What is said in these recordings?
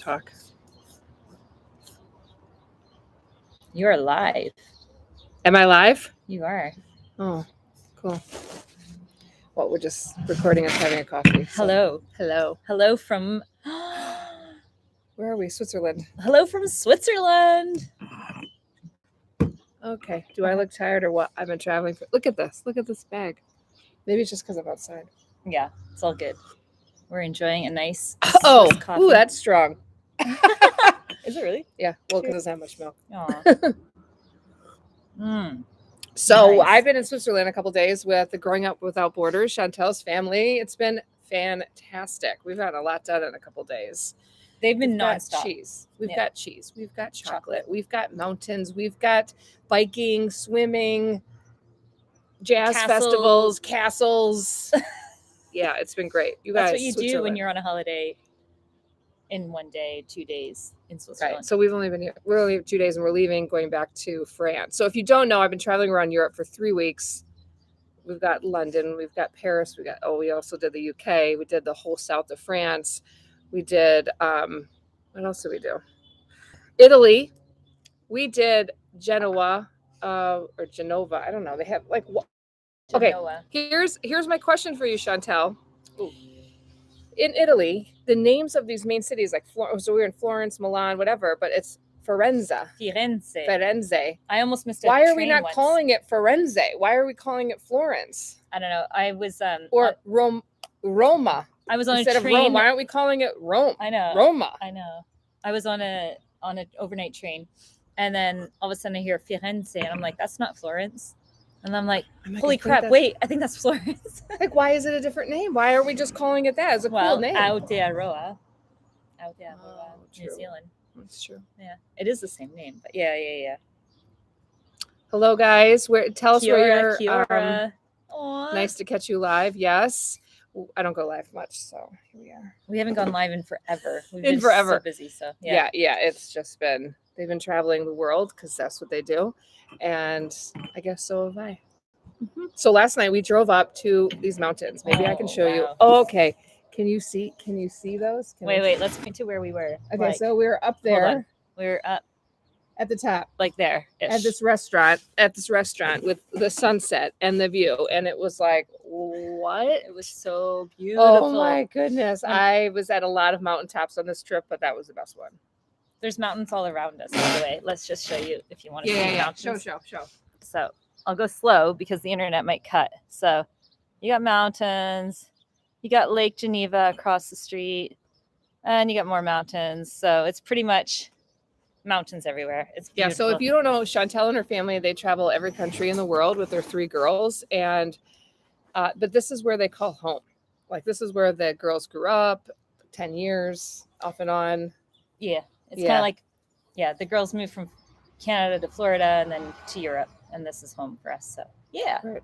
Talk. You are live. Am I live? You are. Oh, cool. Well, we're just recording us having a coffee. So. Hello. Hello. Hello from Where are we? Switzerland. Hello from Switzerland. Okay. Do I look tired or what? I've been traveling for. Look at this. Look at this bag. Maybe it's just because I'm outside. Yeah, it's all good. We're enjoying a nice Oh, Swiss coffee. ooh, that's strong. Is it really? Yeah. Well, because it doesn't have much milk. So Nice. I've been in Switzerland a couple days with the Growing Up Without Borders, Chantel's family. It's been fantastic. We've gotten a lot done in a couple days. They've been We've got nonstop. cheese. We've got cheese. We've got chocolate. We've got mountains. We've got biking, swimming, jazz festivals, castles. Yeah, it's been great. You guys, that's what you do when you're on a holiday in 1 day, 2 days in Switzerland. Right. So we're only 2 days and we're leaving, going back to France. So if you don't know, I've been traveling around Europe for 3 weeks. We've got London, we've got Paris, we also did the UK, we did the whole south of France. We did, what else did we do? Italy. We did Genoa, or Genova. I don't know. They have like, okay, here's my question for you, Chantel. Ooh. In Italy, the names of these main cities, like so we were in Florence, Milan, whatever, but it's Firenze. I almost missed it. Why are we not calling it Firenze? Why are we calling it Florence? I don't know. I was or Roma. I was on instead a train. Of Rome. Why aren't we calling it Rome? I know. Roma. I know. I was on an overnight train, and then all of a sudden I hear Firenze, and I'm like, that's not Florence. And I'm like, holy crap, wait, I think that's Florence. Like, why is it a different name? Why are we just calling it that? It's a cool name. Aotearoa, New Zealand. That's true. Yeah, it is the same name, but yeah. Hello, guys. Tell us where you're. Kiora. Nice to catch you live. Yes. I don't go live much, so here we are. We haven't gone live in forever. We've been forever. So busy, so yeah. It's just been they've been traveling the world because that's what they do, and I guess so have I. Mm-hmm. So last night we drove up to these mountains. Maybe I can show you. Oh, okay. Can you see those? Wait. Let's point to where we were. Okay, so we were up there. We were up at the top, like there, at this restaurant with the sunset and the view, and it was like, what? It was so beautiful. Oh my goodness! I was at a lot of mountaintops on this trip, but that was the best one. There's mountains all around us. By the way, let's just show you if you want to see the mountains. Show. So I'll go slow because the internet might cut. So you got mountains, you got Lake Geneva across the street, and you got more mountains. So it's pretty much mountains everywhere. It's beautiful. Yeah. So if you don't know, Chantel and her family, they travel every country in the world with their 3 girls, and but this is where they call home. Like, this is where the girls grew up, 10 years off and on. Yeah. It's kind of like, the girls moved from Canada to Florida and then to Europe, and this is home for us. So yeah. Right.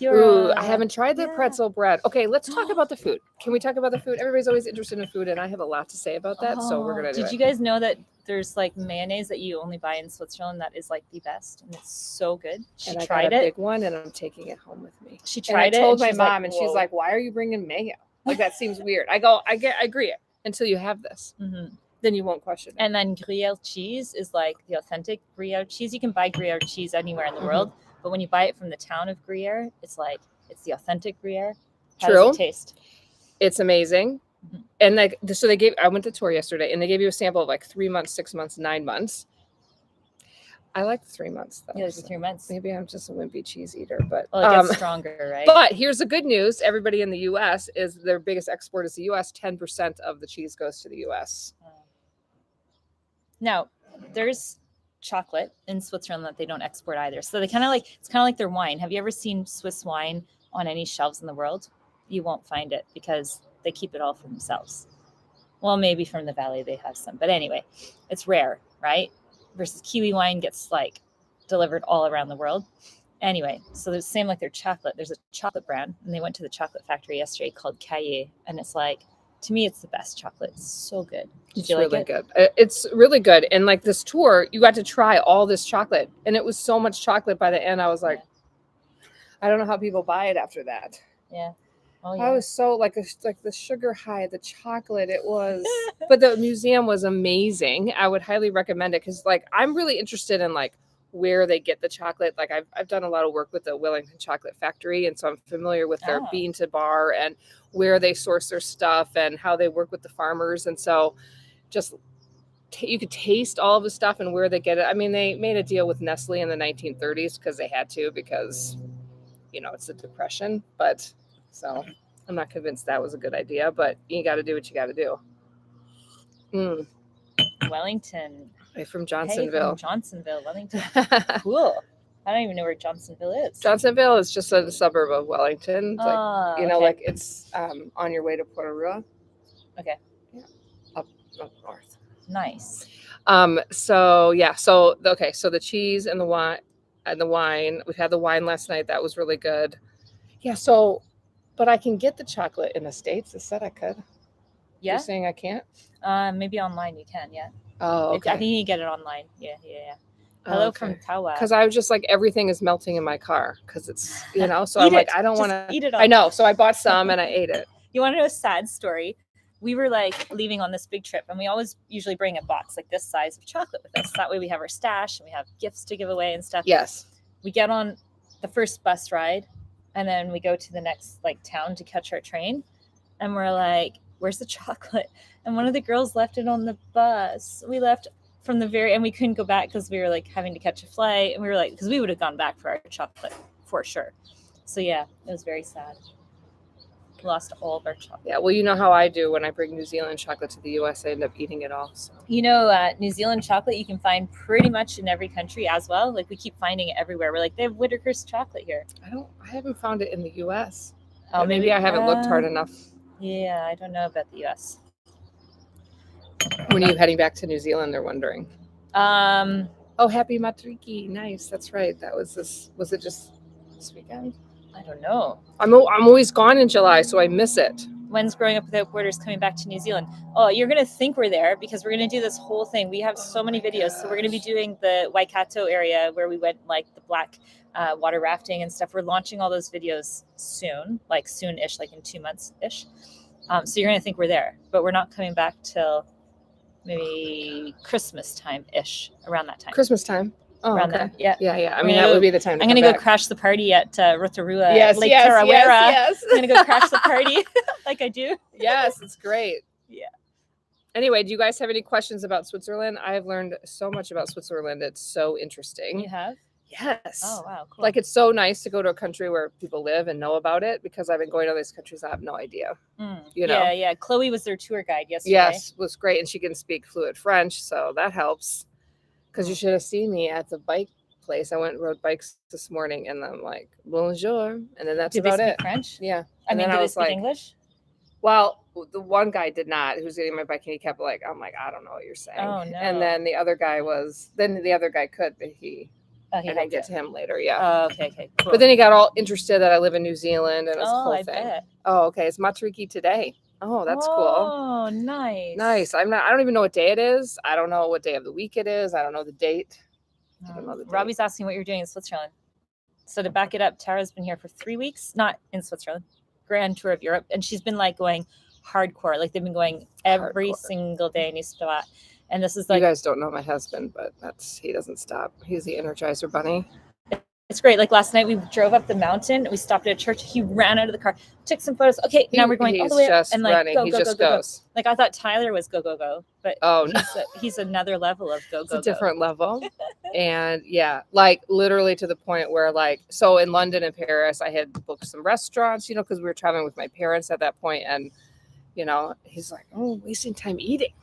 Ooh, I haven't tried the pretzel bread. Okay, let's talk about the food. Can we talk about the food? Everybody's always interested in food, and I have a lot to say about that, so we're gonna do it. Did you guys know that there's like mayonnaise that you only buy in Switzerland that is like the best, and it's so good? She tried a big one, and I'm taking it home with me. She tried it. I told my mom, and she's like, "Why are you bringing mayo? Like, that seems weird." I agree it until you have this. Mm-hmm. Then you won't question it. And then Gruyere cheese is like the authentic Gruyere cheese. You can buy Gruyere cheese anywhere in the world, but when you buy it from the town of Gruyere, it's the authentic Gruyere. How does it taste? It's amazing. Mm-hmm. And I went to tour yesterday, and they gave you a sample of like 3 months, 6 months, 9 months. I like the 3 months though. Yeah, 3 months. Maybe I'm just a wimpy cheese eater, but it gets stronger, right? But here's the good news: everybody in the U.S. is their biggest export is the U.S. 10% of the cheese goes to the U.S. Now, there's chocolate in Switzerland that they don't export either. So it's kind of like their wine. Have you ever seen Swiss wine on any shelves in the world? You won't find it because they keep it all for themselves. Well, maybe from the valley they have some, but anyway, it's rare, right? Versus kiwi wine gets like delivered all around the world. Anyway, so the same like their chocolate. There's a chocolate brand, and they went to the chocolate factory yesterday called Cahier, and it's like, to me, it's the best chocolate. It's so good. It's really good. It's really good. And like this tour, you got to try all this chocolate, and it was so much chocolate by the end. I was like, I don't know how people buy it after that. Yeah. Oh I yeah. was so like the sugar high, the chocolate. It was, but the museum was amazing. I would highly recommend it because like I'm really interested in like where they get the chocolate. Like I've done a lot of work with the Wellington Chocolate Factory, and so I'm familiar with their Oh. bean to bar and where they source their stuff and how they work with the farmers. And so just you could taste all of the stuff and where they get it. I mean, they made a deal with Nestle in the 1930s because they had to because it's the Depression, but so I'm not convinced that was a good idea, but you got to do what you got to do. Wellington. Hey, from Hey, Johnsonville. from Johnsonville, Wellington. Cool. I don't even know where Johnsonville is. Johnsonville is just a suburb of Wellington. It's like, okay. like it's on your way to Puerto Rico. Okay. Yeah. Up north. Nice. So the cheese and the wine. We had the wine last night. That was really good. Yeah. So, but I can get the chocolate in the States. I said I could. Yeah. You're saying I can't? Maybe online you can. Yeah. Oh, okay. I think you can get it online. Yeah. Hello from Tawa. Because I was just like, everything is melting in my car because it's, so Eat I'm like, it. I don't Just want to eat it all. I know. So I bought some and I ate it. You want to know a sad story? We were like leaving on this big trip, and we always usually bring a box like this size of chocolate with us. That way we have our stash and we have gifts to give away and stuff. Yes. We get on the first bus ride, and then we go to the next like town to catch our train, and we're like, where's the chocolate? And one of the girls left it on the bus. We left from and we couldn't go back because we were like having to catch a flight, and we were like, because we would have gone back for our chocolate for sure. So yeah, it was very sad. Lost all of our chocolate. Yeah, well, you know how I do when I bring New Zealand chocolate to the U.S. I end up eating it all. So. New Zealand chocolate you can find pretty much in every country as well. Like we keep finding it everywhere. We're like, they have Whitaker's chocolate here. I haven't found it in the U.S. Oh, maybe I haven't looked hard enough. Yeah, I don't know about the U.S. When are you heading back to New Zealand? They're wondering. Oh, happy Matariki. Nice. That's right. Was it just this weekend? I don't know. I'm always gone in July, so I miss it. When's Growing Up Without Borders coming back to New Zealand? Oh, you're going to think we're there because we're going to do this whole thing. We have so many videos. So we're going to be doing the Waikato area where we went like the black water rafting and stuff. We're launching all those videos soon, like soon-ish, like in 2 months-ish. So you're going to think we're there, but we're not coming back till maybe Christmas time-ish, around that time. Christmas time. Oh, around okay. there. Yeah. I mean, that would be the time. I'm going to go crash the party at Rotorua, Lake Tarawera. Yes. I'm going to go crash the party like I do. Yes, it's great. Yeah. Anyway, do you guys have any questions about Switzerland? I have learned so much about Switzerland. It's so interesting. You have? Yes. Oh, wow. Cool. Like, it's so nice to go to a country where people live and know about it because I've been going to these countries. I have no idea. Yeah. Chloe was their tour guide yesterday. Yes, it was great. And she can speak fluent French, so that helps. Because you should have seen me at the bike place. I went and rode bikes this morning, and I'm like, bonjour. And then that's Did about they speak it. French? Yeah. I mean, did they speak English? Well, the one guy did not, who's getting my bike, and he kept I'm like, I don't know what you're saying. Oh, no. And then the other guy could, but he I didn't get to him later. Yeah. Oh, okay. Cool. But then he got all interested that I live in New Zealand and this whole I thing. Bet. Oh, okay. It's Matariki today. Oh, that's cool. Oh, nice. Nice. I don't even know what day it is. I don't know what day of the week it is. I don't know the date. Robbie's asking what you're doing in Switzerland. So to back it up, Tara's been here for 3 weeks, not in Switzerland, grand tour of Europe. And she's been like going hardcore. Like they've been going every single day in Istava. And this is like, you guys don't know my husband, but he doesn't stop. He's the Energizer Bunny. It's great. Like last night we drove up the mountain. We stopped at a church. He ran out of the car, took some photos. Okay, now we're going all the way up and like running. He just goes. Like I thought Tyler was go, but he's another level of go. It's a different level. And yeah, like literally to the point where so in London and Paris, I had booked some restaurants, because we were traveling with my parents at that point, and he's like, oh, wasting time eating.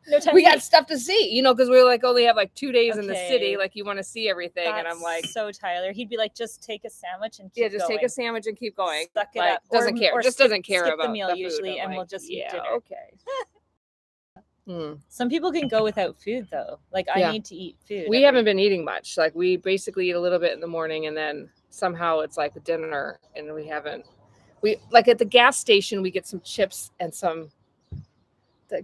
No time we got stuff to see, because we were only have 2 days in the city. You want to see everything. That's and I'm like, so Tyler. He'd be like, just take a sandwich and keep going. take a sandwich and keep going. Suck it up. Doesn't care. Or just doesn't care skip about the meal the usually, food. and we'll just eat dinner. Okay. Some people can go without food though. I need to eat food. We haven't been eating much. We basically eat a little bit in the morning, and then somehow it's dinner, and we haven't. We at the gas station we get some chips and some.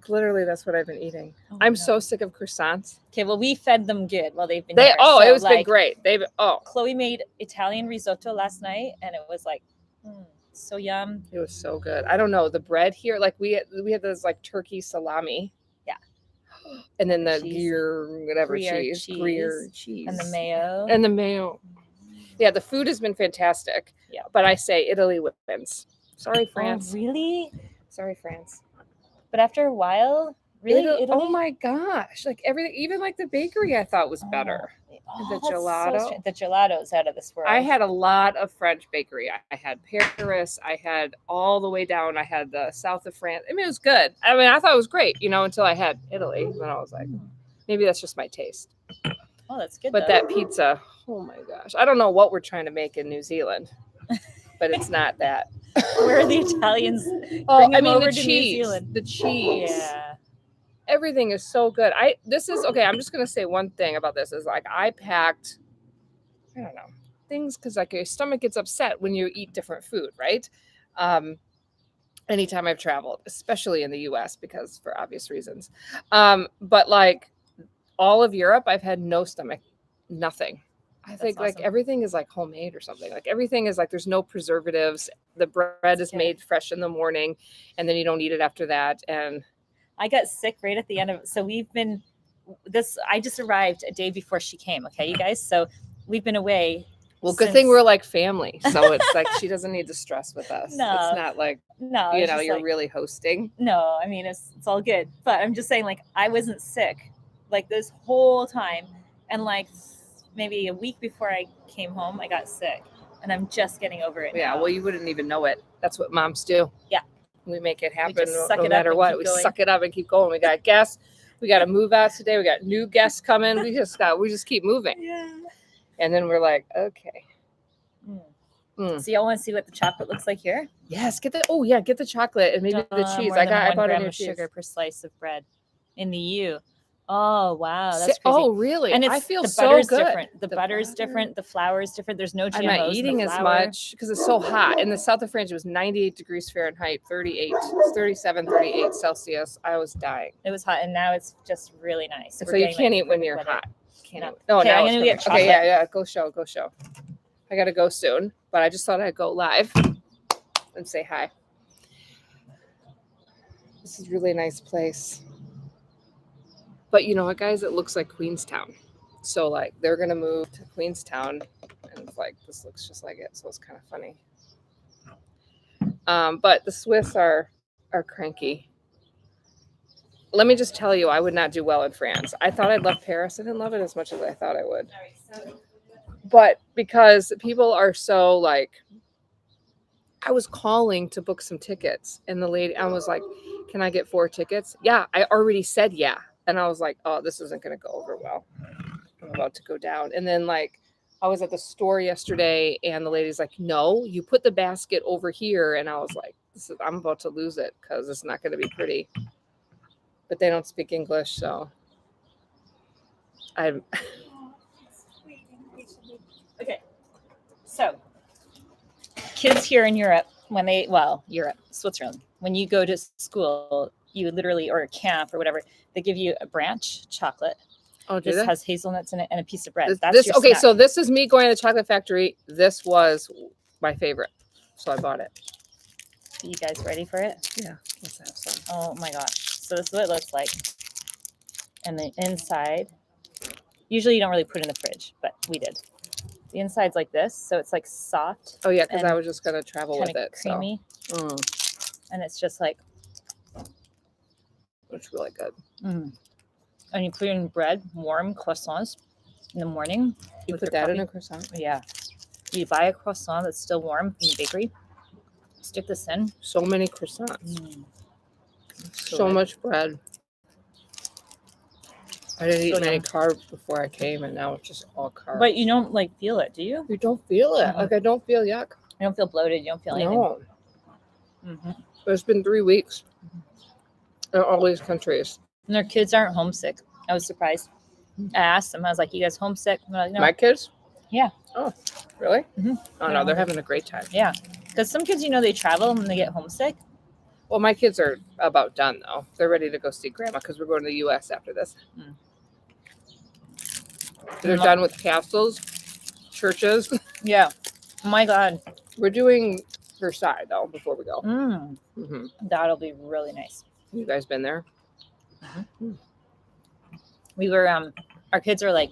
Literally, that's what I've been eating. I'm so sick of croissants. Okay, well, we fed them good while they've been here. It was been great. Chloe made Italian risotto last night, and it was So yum. It was so good. I don't know the bread here. Like we had this like turkey salami. Yeah. And then the Cheese. Gruyere cheese, And the mayo. and the mayo. Yeah, the food has been fantastic. Yeah. But I say Italy wins. Sorry, France. Oh, really? Sorry, France. But after a while, really, Italy? Oh my gosh! Like everything, even like the bakery, I thought was better. The that's gelato. So the gelato is out of this world. I had a lot of French bakery. I had Paris. I had all the way down. I had the south of France. I mean, it was good. I mean, I thought it was great, until I had Italy. And I was like, maybe that's just my taste. Oh, that's good. But that pizza, oh my gosh. I don't know what we're trying to make in New Zealand, but it's not that. Where are the Italians? The cheese. The cheese. Yeah. Everything is so good. I'm just going to say one thing about this is like I packed, I don't know, things because like your stomach gets upset when you eat different food, right? Anytime I've traveled, especially in the US because for obvious reasons. But like all of Europe, I've had no stomach, nothing. I think like everything is like homemade or something. Like everything is like there's no preservatives. The bread is made fresh in the morning and then you don't eat it after that. And I got sick right at the end of it. So I just arrived a day before she came. Okay, you guys. So we've been away. Well, good thing we're like family. So it's like she doesn't need to stress with us. No, it's not like, you're really hosting. No, I mean, it's all good. But I'm just saying like I wasn't sick like this whole time. And like maybe a week before I came home, I got sick. And I'm just getting over it now. Well, you wouldn't even know it. That's what moms do. Yeah. We make it happen no matter what. We suck it up and keep going. We got guests. We got to move out today. We got new guests coming. We just keep moving. Yeah. And then we're like, okay. So y'all want to see what the chocolate looks like here? Yes. Get the chocolate and maybe the cheese. I bought a new sugar per slice of bread in the EU. Oh wow, that's crazy. Oh really? And I feel the so butter's good. different. The butter's different. The flour's different. There's no GMOs. I'm not eating as much because it's so hot. In the south of France, it was 98 degrees Fahrenheit, 37, 38 Celsius. I was dying. It was hot, and now it's just really nice. So you can't eat when you're hot. No, now I'm gonna get chocolate. Okay, yeah. Go show. I gotta go soon, but I just thought I'd go live and say hi. This is a really nice place. But you know what, guys? It looks like Queenstown. So like they're gonna move to Queenstown, and it's like this looks just like it. So it's kind of funny. But the Swiss are cranky. Let me just tell you, I would not do well in France. I thought I'd love Paris. I didn't love it as much as I thought I would. But because people are so like, I was calling to book some tickets, and the lady, I was like, "Can I get 4 tickets?" Yeah, I already said yeah. And I was like, oh, this isn't going to go over well. I'm about to go down. And then like, I was at the store yesterday and the lady's like, no, you put the basket over here. And I was like, I'm about to lose it because it's not going to be pretty. But they don't speak English. So I'm. Okay. So kids here in Europe, Switzerland, when you go to school, you literally, or a camp or whatever, they give you a branch chocolate. Oh, this has hazelnuts in it and a piece of bread. So this is me going to the chocolate factory. This was my favorite. So I bought it. Are you guys ready for it? Yeah. Let's have some. Oh my gosh. So this is what it looks like. And the inside, usually you don't really put it in the fridge, but we did. The inside's like this. So it's like soft. Oh yeah, because I was just going to travel with it. Creamy. So. And it's just like. It's really good. And you put it in bread, warm croissants in the morning. You put that in a croissant? Yeah. You buy a croissant that's still warm from the bakery. Stick this in. So many croissants. So much bread. I didn't eat many carbs before I came, and now it's just all carbs. But you don't like feel it, do you? You don't feel it. Like I don't feel yuck. You don't feel bloated. You don't feel anything. No. It's been 3 weeks. In all these countries. And their kids aren't homesick. I was surprised. I asked them, I was like, you guys homesick? And they're like, no. My kids? Yeah. Oh, really? Mm-hmm. Oh, no, they're having a great time. Yeah. Because some kids, they travel and they get homesick. Well, my kids are about done, though. They're ready to go see Grandma because we're going to the U.S. after this. They're done with castles, churches. Yeah. Oh, my God. We're doing her side though before we go. Mm, Hmm. that'll be really nice. You guys been there? We were our kids are like,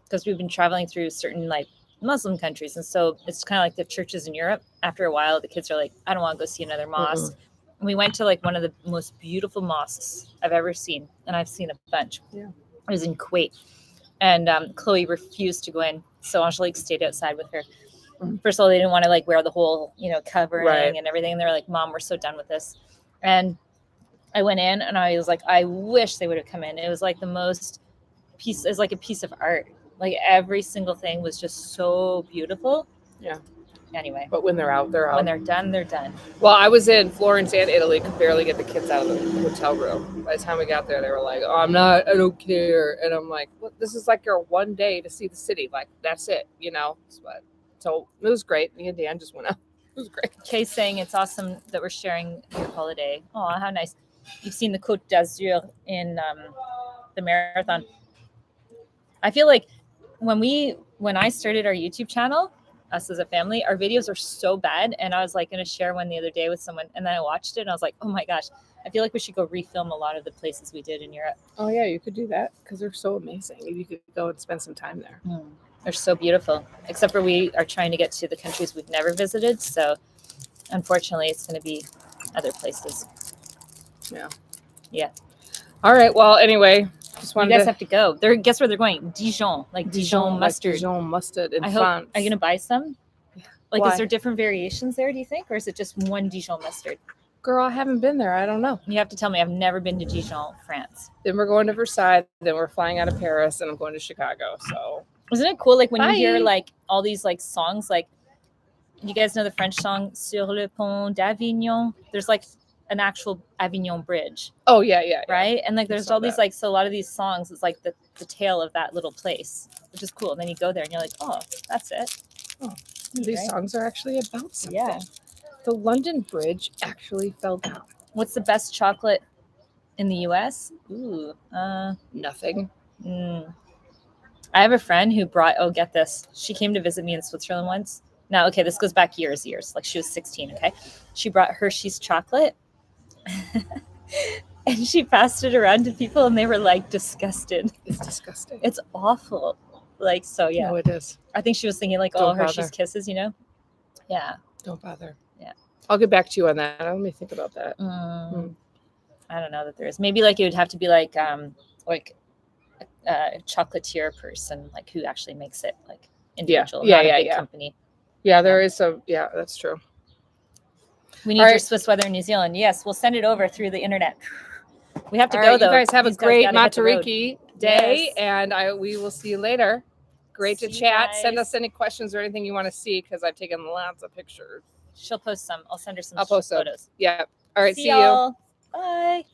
because we've been traveling through certain like Muslim countries, and so it's kind of like the churches in Europe. After a while, the kids are like, I don't want to go see another mosque. And we went to like one of the most beautiful mosques I've ever seen, and I've seen a bunch. Yeah. It was in Kuwait, and Chloe refused to go in, so Angelique stayed outside with her. First of all, they didn't want to like wear the whole, covering Right. and everything. And they were like, Mom, we're so done with this. And I went in and I was like, I wish they would have come in. It was like the most piece, it's like a piece of art. Like every single thing was just so beautiful. Yeah. Anyway, But when they're out, they're out. when they're done, they're done. Well, I was in Florence and Italy, could barely get the kids out of the hotel room. By the time we got there, they were like, oh, I don't care. And I'm like, well, this is like your one day to see the city. Like, that's it, But, so it was great. Me and Dan just went out. It was great. Kay's saying it's awesome that we're sharing your holiday. Oh, how nice. You've seen the Côte d'Azur in the marathon. I feel like when I started our YouTube channel, us as a family, our videos are so bad. And I was like going to share one the other day with someone. And then I watched it and I was like, oh my gosh, I feel like we should go refilm a lot of the places we did in Europe. Oh, yeah, you could do that because they're so amazing. You could go and spend some time there. They're so beautiful, except for we are trying to get to the countries we've never visited. So unfortunately, it's going to be other places. Yeah. Yeah. All right. Well, anyway, just You wanted guys to... have to go. Guess where they're going? Dijon, like Dijon mustard. Like Dijon mustard in I hope. France. Are you gonna buy some? Like, Why? is there different variations there? Do you think, or is it just one Dijon mustard? Girl, I haven't been there. I don't know. You have to tell me. I've never been to Dijon, France. Then we're going to Versailles. Then we're flying out of Paris, and I'm going to Chicago. So Isn't it cool? Like when Bye. you hear like all these like songs, like you guys know the French song "Sur le pont d'Avignon." There's like an actual Avignon bridge. Oh yeah. Right? And like there's saw all these that. like, so a lot of these songs, it's like the tale of that little place, which is cool. And then you go there and you're like, oh, that's it. Oh, these right? songs are actually about something. Yeah. The London Bridge actually fell down. What's the best chocolate in the US? Ooh, Nothing. I have a friend who brought, oh, get this. She came to visit me in Switzerland once. Now, okay, this goes back years. Like she was 16, okay? She brought Hershey's chocolate. And she passed it around to people and they were like disgusted. It's disgusting. It's awful. Like, so yeah. No, it is. I think she was thinking like, Don't oh, Hershey's bother. Kisses, Yeah. Don't bother. Yeah. I'll get back to you on that. Let me think about that. I don't know that there is. Maybe like it would have to be like a chocolatier person, like who actually makes it, like individual, not a big company. Yeah, there is some. Yeah, that's true. We need your Swiss weather in New Zealand. Yes, we'll send it over through the internet. We have to go though. You guys have a great Matariki day, Yes. and we will see you later. Great to See you chat. guys. Send us any questions or anything you want to see because I've taken lots of pictures. She'll post some. I'll send her some I'll post some. photos. Yeah. All right. See you. y'all. Bye.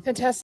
Fantastic.